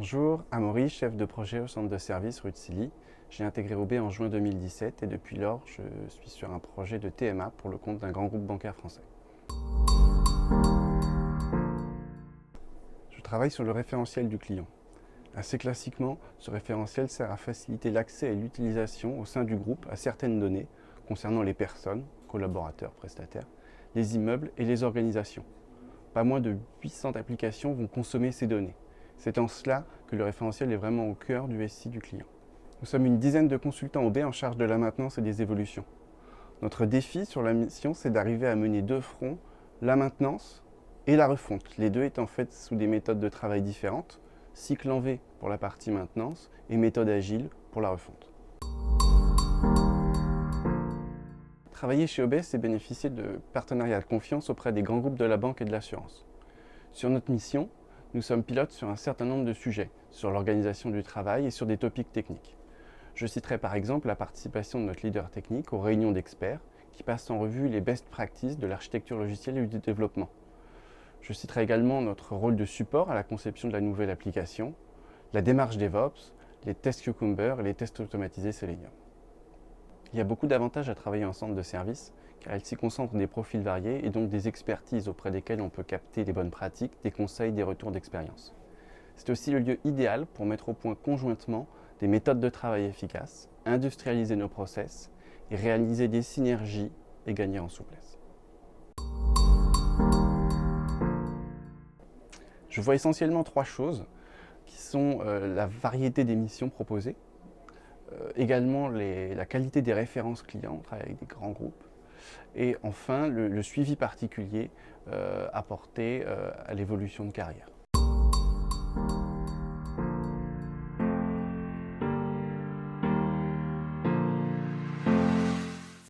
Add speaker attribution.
Speaker 1: Bonjour, Amaury, chef de projet au centre de service rue de Silly. J'ai intégré OB en juin 2017 et depuis lors, je suis sur un projet de TMA pour le compte d'un grand groupe bancaire français. Je travaille sur le référentiel du client. Assez classiquement, ce référentiel sert à faciliter l'accès et l'utilisation au sein du groupe à certaines données concernant les personnes, collaborateurs, prestataires, les immeubles et les organisations. Pas moins de 800 applications vont consommer ces données. C'est en cela que le référentiel est vraiment au cœur du SI du client. Nous sommes une dizaine de consultants OB en charge de la maintenance et des évolutions. Notre défi sur la mission, c'est d'arriver à mener de front la maintenance et la refonte, les deux étant faites sous des méthodes de travail différentes, cycle en V pour la partie maintenance et méthode agile pour la refonte. Travailler chez OB, c'est bénéficier de partenariats de confiance auprès des grands groupes de la banque et de l'assurance. Sur notre mission, nous sommes pilotes sur un certain nombre de sujets, sur l'organisation du travail et sur des topics techniques. Je citerai par exemple la participation de notre leader technique aux réunions d'experts qui passent en revue les best practices de l'architecture logicielle et du développement. Je citerai également notre rôle de support à la conception de la nouvelle application, la démarche DevOps, les tests Cucumber et les tests automatisés Selenium. Il y a beaucoup d'avantages à travailler en centre de service car il s'y concentre des profils variés et donc des expertises auprès desquelles on peut capter les bonnes pratiques, des conseils, des retours d'expérience. C'est aussi le lieu idéal pour mettre au point conjointement des méthodes de travail efficaces, industrialiser nos process et réaliser des synergies et gagner en souplesse. Je vois essentiellement trois choses qui sont la variété des missions proposées, également la qualité des références clients, on travaille avec des grands groupes, et enfin le suivi particulier apporté à l'évolution de carrière.